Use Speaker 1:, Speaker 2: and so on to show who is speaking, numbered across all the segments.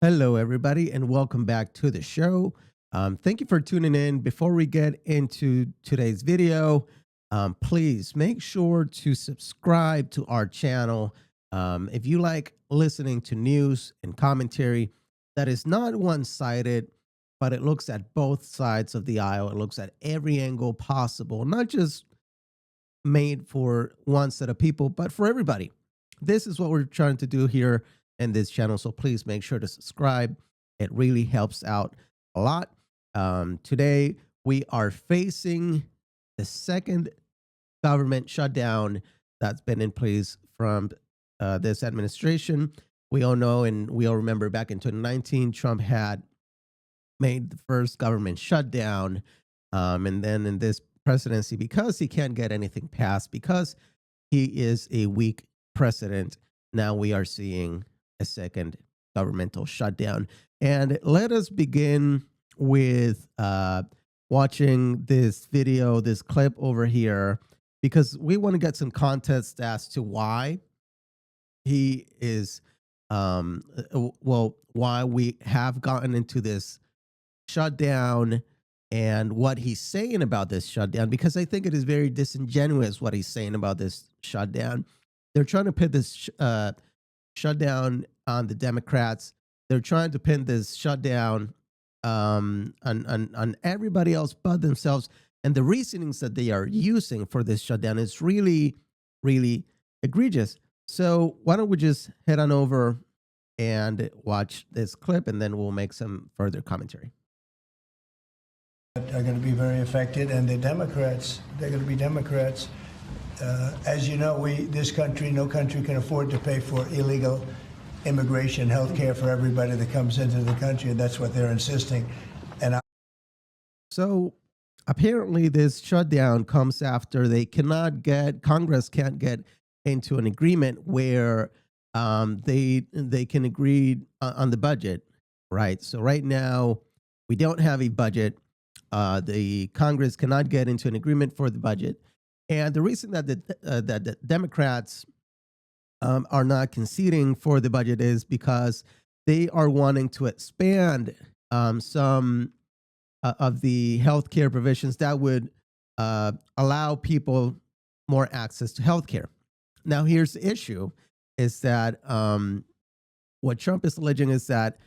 Speaker 1: Hello, everybody, and welcome back to the show. Thank you for tuning in. Before we get into today's video, please make sure to subscribe to our channel. If you like listening to news and commentary that is not one sided, but it looks at both sides of the aisle, it looks at every angle possible, not just made for one set of people, but for everybody. This is what we're trying to do here in this channel. So please make sure to subscribe. It really helps out a lot. Today, we are facing the second government shutdown that's been in place from this administration. We all know and we all remember back in 2019, Trump had made the first government shutdown. And then in this presidency, because he can't get anything passed, because he is a weak president, now we are seeing a second governmental shutdown. And let us begin with watching this video, this clip over here, because we want to get some context as to why he is, why we have gotten into this shutdown and what he's saying about this shutdown, because I think it is very disingenuous what he's saying about this shutdown. They're trying to put this shutdown on the Democrats. They're trying to pin this shutdown on everybody else but themselves. And the reasonings that they are using for this shutdown is really, really egregious. So why don't we just head on over and watch this clip, and then we'll make some further commentary.
Speaker 2: Are going to be very affected, and the Democrats, they're going to be Democrats. As you know, this country, no country can afford to pay for illegal immigration, health care for everybody that comes into the country, and that's what they're insisting.
Speaker 1: So apparently this shutdown comes after Congress can't get into an agreement where they can agree on the budget, right? So right now we don't have a budget. The Congress cannot get into an agreement for the budget. And the reason that the Democrats are not conceding for the budget is because they are wanting to expand some of the healthcare provisions that would allow people more access to healthcare. Now, here's the issue: is that what Trump is alleging is that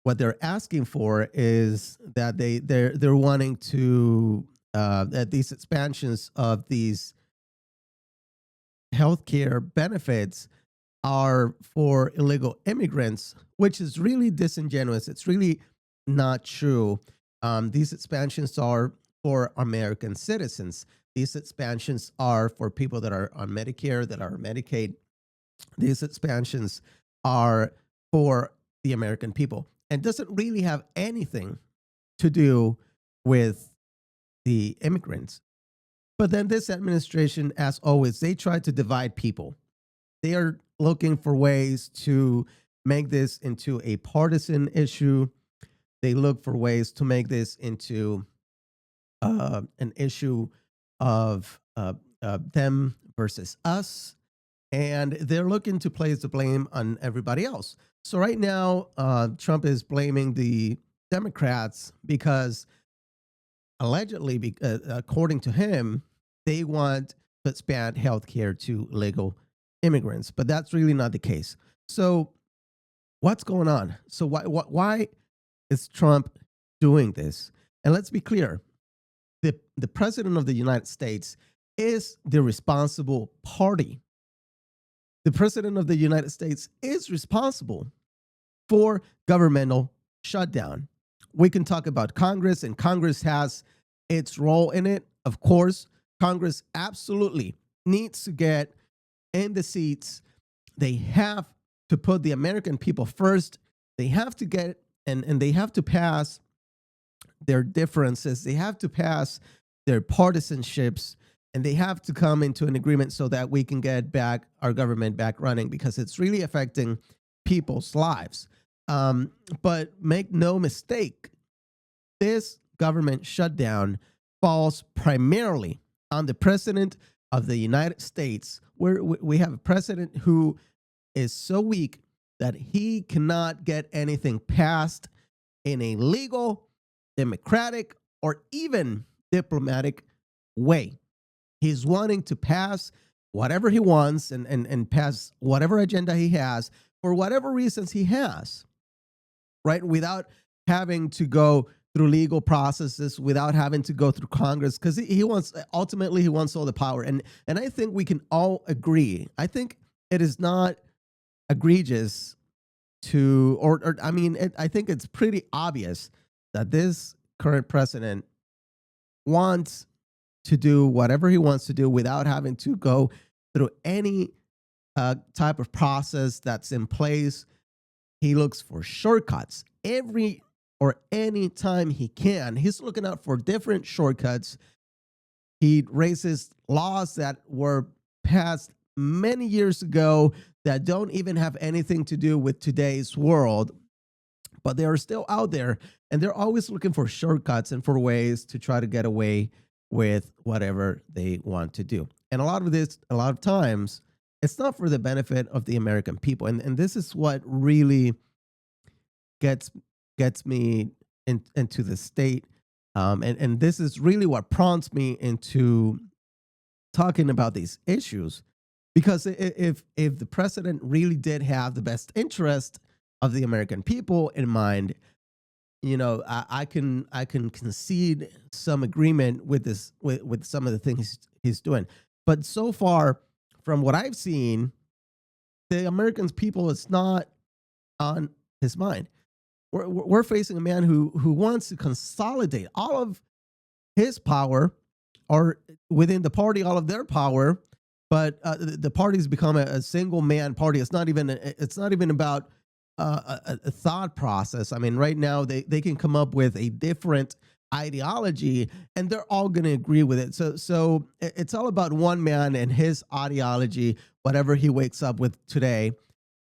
Speaker 1: what they're asking for is that they're wanting to that these expansions of these healthcare benefits are for illegal immigrants, which is really disingenuous. It's really not true. These expansions are for American citizens. These expansions are for people that are on Medicare, that are on Medicaid. These expansions are for the American people and doesn't really have anything to do with the immigrants. But then this administration, as always, they try to divide people. They are looking for ways to make this into a partisan issue. They look for ways to make this into an issue of them versus us. And they're looking to place the blame on everybody else. So right now, Trump is blaming the Democrats because allegedly, according to him, they want to expand health care to legal immigrants. But that's really not the case. So what's going on? So why is Trump doing this? And let's be clear. The president of the United States is the responsible party. The president of the United States is responsible for governmental shutdown. We can talk about Congress, and Congress has its role in it. Of course, Congress absolutely needs to get in the seats. They have to put the American people first. They have to get and they have to pass their differences. They have to pass their partisanships, and they have to come into an agreement so that we can get back our government back running, because it's really affecting people's lives. But make no mistake, this government shutdown falls primarily on the president of the United States, where we have a president who is so weak that he cannot get anything passed in a legal, democratic, or even diplomatic way. He's wanting to pass whatever he wants and pass whatever agenda he has for whatever reasons he has, right? Without having to go through legal processes, without having to go through Congress, because he wants, ultimately he wants all the power. And I think we can all agree. I think it is not egregious to, or I mean, I think it's pretty obvious that this current president wants to do whatever he wants to do without having to go through any type of process that's in place. He looks for shortcuts every or any time he can. He's looking out for different shortcuts. He raises laws that were passed many years ago that don't even have anything to do with today's world, but they are still out there, and they're always looking for shortcuts and for ways to try to get away with whatever they want to do. And a lot of times, it's not for the benefit of the American people. And this is what really gets me into the state. And this is really what prompts me into talking about these issues. Because if the president really did have the best interest of the American people in mind, you know, I can concede some agreement with this, with some of the things he's doing. But so far, from what I've seen, the American people is not on his mind. We're facing a man who wants to consolidate all of his power, or within the party, all of their power. But the party's become a single man party. It's not even about a thought process. I mean, right now they can come up with a different ideology and they're all going to agree with it. So it's all about one man and his ideology, whatever he wakes up with today.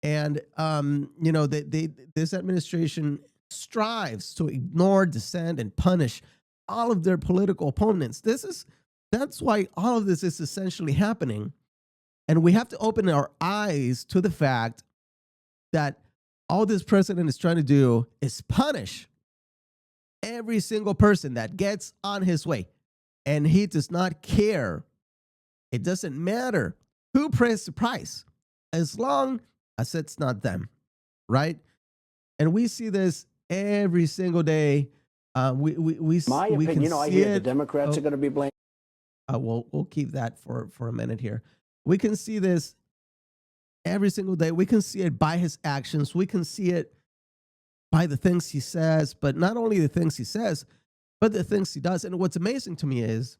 Speaker 1: And you know, this administration strives to ignore, dissent, and punish all of their political opponents. That's why all of this is essentially happening. And we have to open our eyes to the fact that all this president is trying to do is punish every single person that gets on his way. And he does not care. It doesn't matter who pays the price, as long as it's not them, right? And we see this every single day.
Speaker 3: My opinion, you know, I hear the Democrats are going to be blamed.
Speaker 1: We'll keep that for a minute here. We can see this every single day. We can see it by his actions. We can see it by the things he says, but not only the things he says, but the things he does. And what's amazing to me is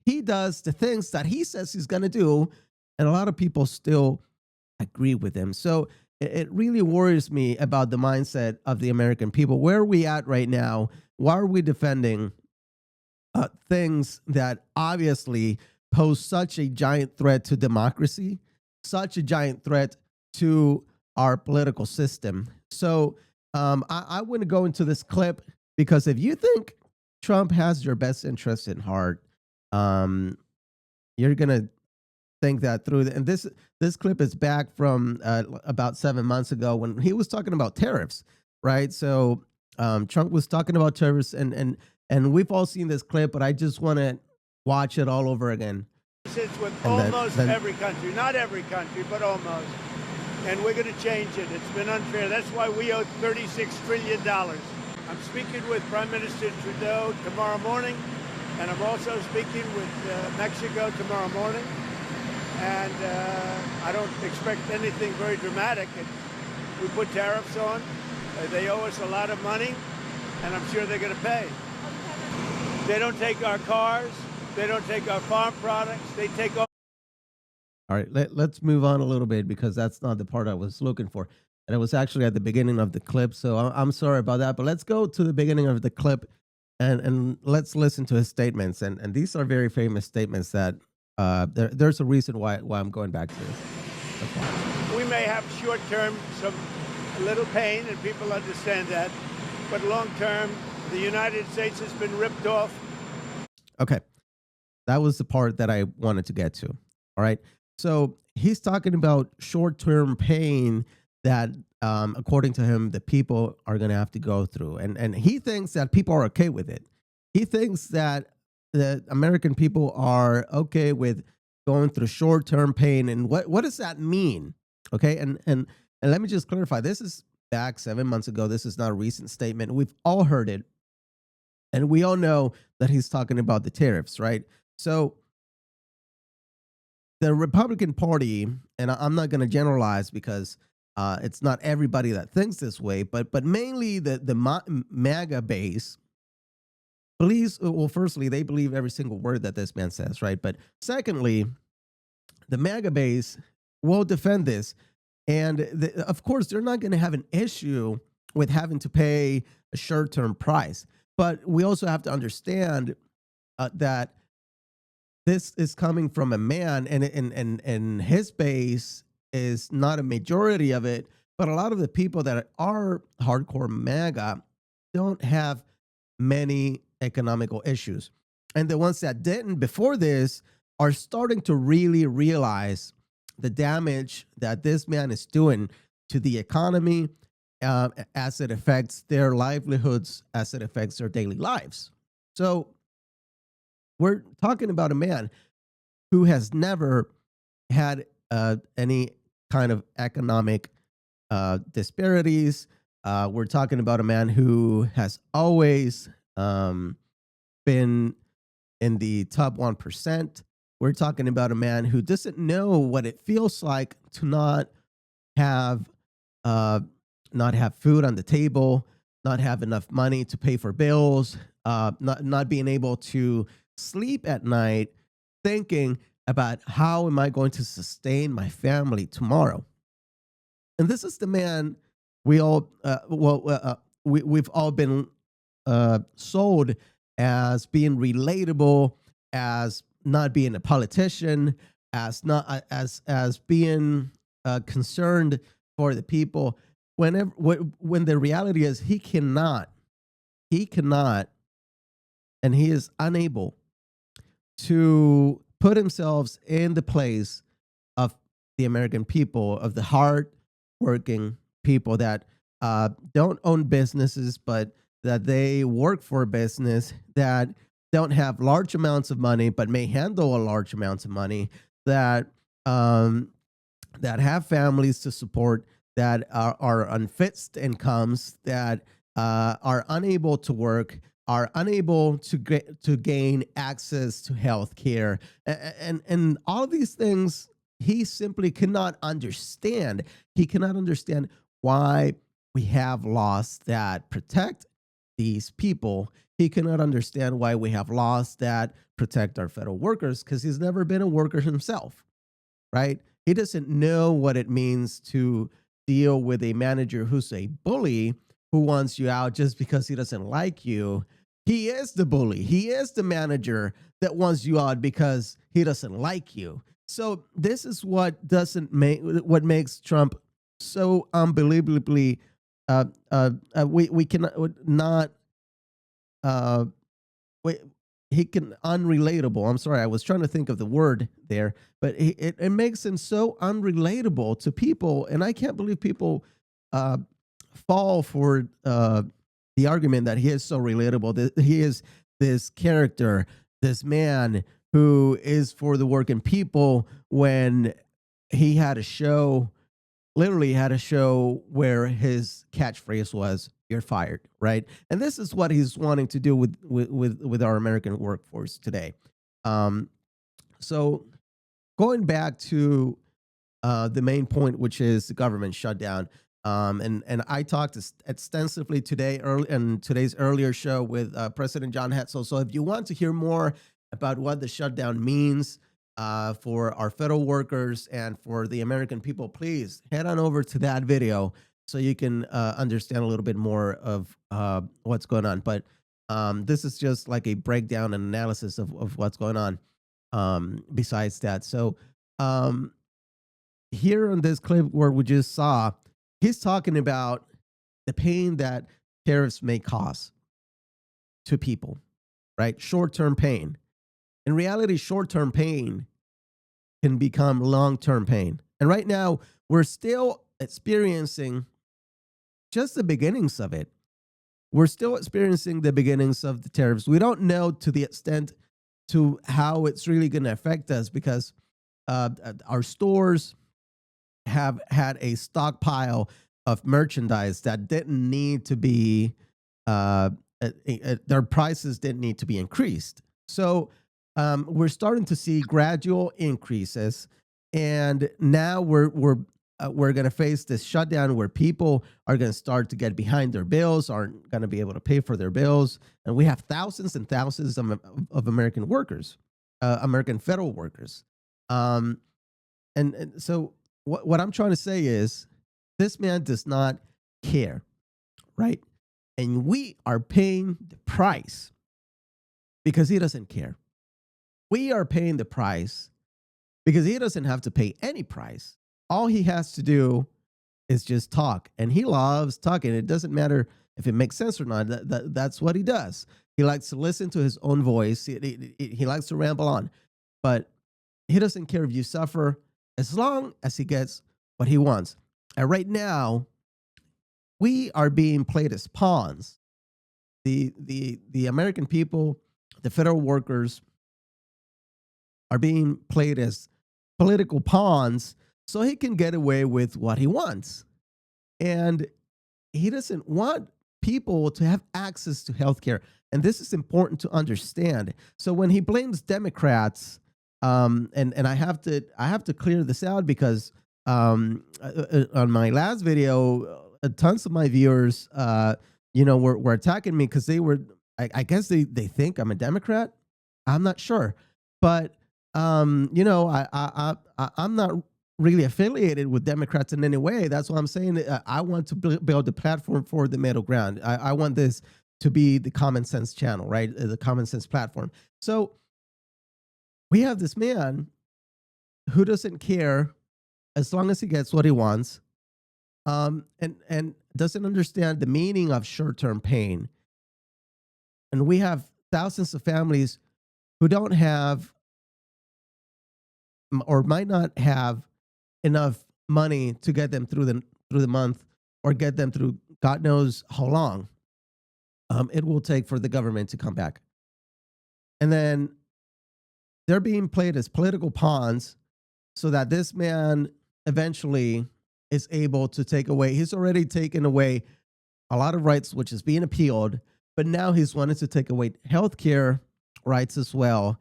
Speaker 1: he does the things that he says he's going to do, and a lot of people still agree with him. So it really worries me about the mindset of the American people. Where are we at right now? Why are we defending things that obviously pose such a giant threat to democracy, such a giant threat to our political system? So I want to go into this clip, because if you think Trump has your best interest in heart, you're going to think that through. And this clip is back from about 7 months ago when he was talking about tariffs, right? So Trump was talking about tariffs, and we've all seen this clip, but I just want to watch it all over again.
Speaker 4: It's with almost every country, not every country, but almost. And we're going to change it. It's been unfair. That's why we owe $36 trillion. I'm speaking with Prime Minister Trudeau tomorrow morning, and I'm also speaking with Mexico tomorrow morning. And I don't expect anything very dramatic. We put tariffs on. They owe us a lot of money, and I'm sure they're going to pay. They don't take our cars. They don't take our farm products. They take all.
Speaker 1: All right, let's move on a little bit, because that's not the part I was looking for. And it was actually at the beginning of the clip, so I'm sorry about that. But let's go to the beginning of the clip and let's listen to his statements. And these are very famous statements that there's a reason why I'm going back to this.
Speaker 4: We may have short-term a little pain, and people understand that. But long-term, the United States has been ripped off.
Speaker 1: Okay. That was the part that I wanted to get to. All right. So he's talking about short-term pain that according to him, the people are going to have to go through. And he thinks that people are okay with it. He thinks that the American people are okay with going through short-term pain. And what does that mean? Okay, and let me just clarify. This is back 7 months ago. This is not a recent statement. We've all heard it, and we all know that he's talking about the tariffs, right? So the Republican Party, and I'm not going to generalize because it's not everybody that thinks this way, but mainly the MAGA base believes. Well, firstly, they believe every single word that this man says, right? But secondly, the MAGA base will defend this, and of course, they're not going to have an issue with having to pay a short-term price. But we also have to understand that this is coming from a man, and his base is not a majority of it, but a lot of the people that are hardcore MAGA don't have many economical issues. And the ones that didn't before this are starting to really realize the damage that this man is doing to the economy as it affects their livelihoods, as it affects their daily lives. So we're talking about a man who has never had any kind of economic disparities. We're talking about a man who has always been in the top 1%. We're talking about a man who doesn't know what it feels like to have not have food on the table, not have enough money to pay for bills, not being able to sleep at night, thinking about how am I going to sustain my family tomorrow. And this is the man we've all been sold as being relatable, as not being a politician, as not as being concerned for the people. When the reality is he cannot, and he is unable to put himself in the place of the American people, of the hard working people that don't own businesses, but that they work for a business, that don't have large amounts of money, but may handle a large amounts of money, that have families to support, that are on fixed incomes, that are unable to work, are unable to gain access to health care, and all of these things he simply cannot understand. He cannot understand why we have laws that protect these people. He cannot understand why we have laws that protect our federal workers because he's never been a worker himself, right? He doesn't know what it means to deal with a manager who's a bully, who wants you out just because he doesn't like you. He is the bully. He is the manager that wants you out because he doesn't like you. So this is what makes Trump so unbelievably we cannot not he can unrelatable. I'm sorry, I was trying to think of the word there, but it makes him so unrelatable to people, and I can't believe people fall for the argument that he is so relatable. That he is this character, this man who is for the working people, when he had a show, literally had a show where his catchphrase was "You're fired," right? And this is what he's wanting to do with our American workforce today. So going back to the main point, which is the government shutdown. And I talked extensively today in today's earlier show with President John Hetzel. So if you want to hear more about what the shutdown means for our federal workers and for the American people, please head on over to that video so you can understand a little bit more of what's going on. But this is just like a breakdown and analysis of what's going on besides that. So here in this clip where we just saw, he's talking about the pain that tariffs may cause to people, right? Short-term pain. In reality, short-term pain can become long-term pain. And right now, we're still experiencing just the beginnings of it. We're still experiencing the beginnings of the tariffs. We don't know to the extent to how it's really going to affect us, because our stores have had a stockpile of merchandise that didn't need to be, their prices didn't need to be increased. So we're starting to see gradual increases, and now we're going to face this shutdown where people are going to start to get behind their bills, aren't going to be able to pay for their bills, and we have thousands and thousands of American workers, American federal workers, and so what I'm trying to say is, this man does not care, right? And we are paying the price because he doesn't care. We are paying the price because he doesn't have to pay any price. All he has to do is just talk. And he loves talking. It doesn't matter if it makes sense or not. That's what he does. He likes to listen to his own voice. He likes to ramble on. But he doesn't care if you suffer, as long as he gets what he wants. And right now, we are being played as pawns. The American people, the federal workers, are being played as political pawns so he can get away with what he wants. And he doesn't want people to have access to healthcare. And this is important to understand. So when he blames Democrats, and I have to clear this out, because on my last video, tons of my viewers, were attacking me because they were, I guess they think I'm a Democrat. I'm not sure, but I'm not really affiliated with Democrats in any way. That's why I'm saying I want to build a platform for the middle ground. I want this to be the common sense channel, right? The common sense platform. So we have this man who doesn't care as long as he gets what he wants, and doesn't understand the meaning of short-term pain. And we have thousands of families who don't have, or might not have, enough money to get them through the month, or get them through God knows how long it will take for the government to come back. And then they're being played as political pawns so that this man eventually is able to take away. He's already taken away a lot of rights, which is being appealed, but now he's wanting to take away healthcare rights as well.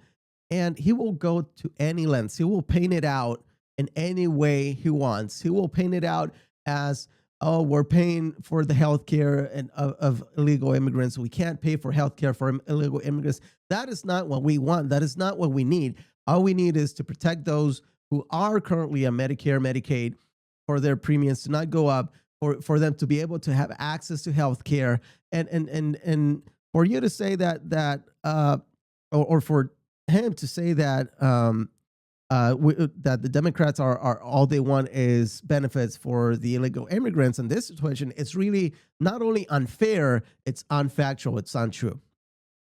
Speaker 1: And he will go to any lengths. He will paint it out in any way he wants. He will paint it out as, oh, we're paying for the healthcare of illegal immigrants. We can't pay for healthcare for illegal immigrants. That is not what we want. That is not what we need. All we need is to protect those who are currently on Medicare, Medicaid, for their premiums to not go up, for them to be able to have access to healthcare, and for you to say that or for him to say that that the Democrats are all they want is benefits for the illegal immigrants in this situation, it's really not only unfair, it's unfactual, it's untrue.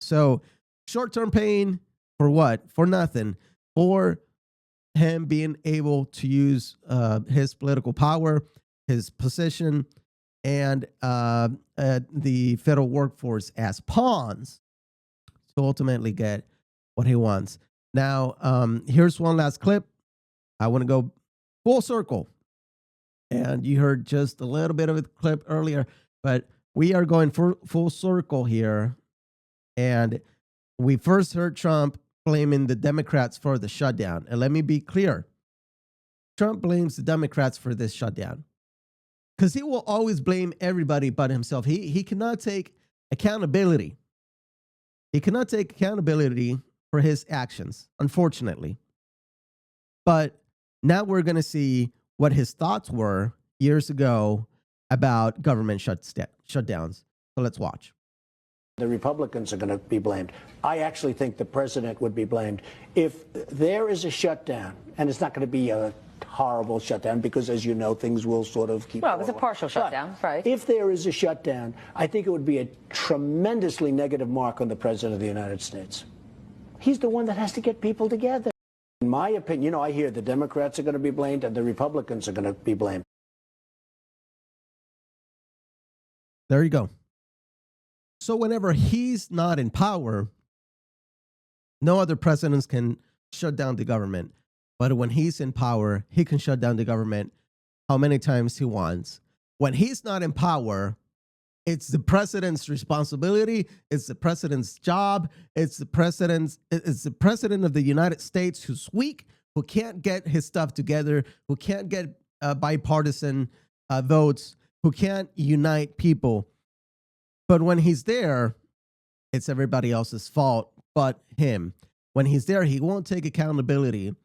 Speaker 1: So short-term pain for what? For nothing. For him being able to use his political power, his position, and the federal workforce as pawns to ultimately get what he wants. Now, here's one last clip. I want to go full circle. And you heard just a little bit of a clip earlier, but we are going full circle here. And we first heard Trump blaming the Democrats for the shutdown. And let me be clear. Trump blames the Democrats for this shutdown because he will always blame everybody but himself. He cannot take accountability. He cannot take accountability for his actions, unfortunately. But now we're going to see what his thoughts were years ago about government shutdowns. So let's watch.
Speaker 3: The Republicans are going to be blamed. I actually think the president would be blamed if there is a shutdown, and it's not going to be a horrible shutdown because, as you know, things will sort of keep.
Speaker 5: Well, it's a partial shutdown, right?
Speaker 3: If there is a shutdown, I think it would be a tremendously negative mark on the president of the United States. He's the one that has to get people together. In my opinion, I hear the Democrats are going to be blamed and the Republicans are going to be blamed.
Speaker 1: There you go. So whenever he's not in power, no other presidents can shut down the government. But when he's in power, he can shut down the government how many times he wants. When he's not in power, it's the president's responsibility. It's the president's job. It's the president of the United States who's weak, who can't get his stuff together, who can't get bipartisan votes, who can't unite people. But when he's there, it's everybody else's fault but him. When he's there, he won't take accountability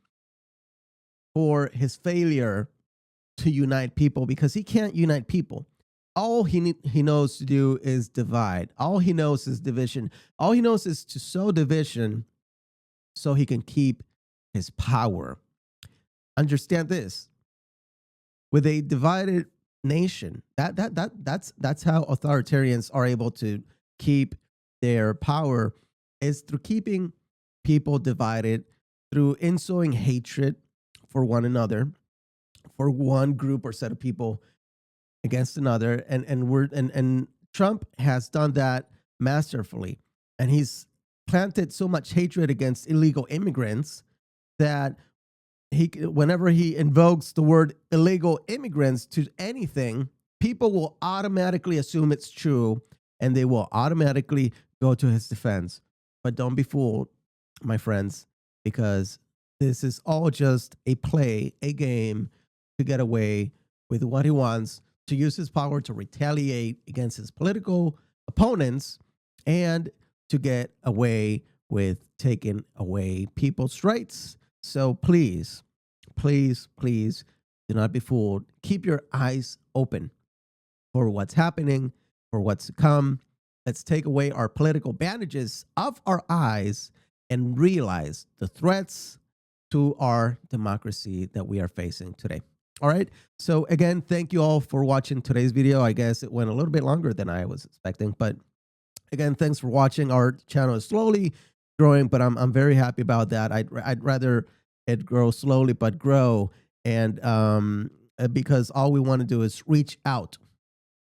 Speaker 1: for his failure to unite people because he can't unite people. All he knows to do is divide. All he knows is division. All he knows is to sow division so he can keep his power. Understand this. With a divided nation, that's how authoritarians are able to keep their power, is through keeping people divided, through insowing hatred for one another, for one group or set of people against another. And Trump has done that masterfully. And he's planted so much hatred against illegal immigrants that whenever he invokes the word illegal immigrants to anything, people will automatically assume it's true and they will automatically go to his defense. But don't be fooled, my friends, because this is all just a play, a game to get away with what he wants, to use his power to retaliate against his political opponents, and to get away with taking away people's rights. So please, please, please do not be fooled. Keep your eyes open for what's happening, for what's to come. Let's take away our political bandages off our eyes and realize the threats to our democracy that we are facing today. All right. So again, thank you all for watching today's video. I guess it went a little bit longer than I was expecting, but again, thanks for watching. Our channel is slowly growing, but I'm very happy about that. I'd rather it grow slowly but grow, and because all we want to do is reach out.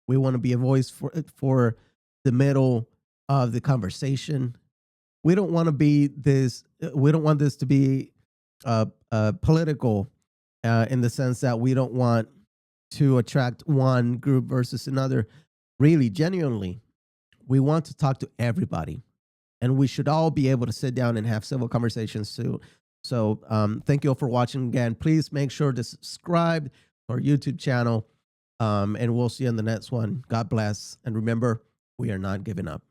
Speaker 1: We want to be a voice for the middle of the conversation. We don't want to be this. We don't want this to be political in the sense that we don't want to attract one group versus another. Really, genuinely, we want to talk to everybody, and we should all be able to sit down and have civil conversations too. So thank you all for watching again. Please make sure to subscribe to our YouTube channel, and we'll see you in the next one. God bless. And remember, we are not giving up.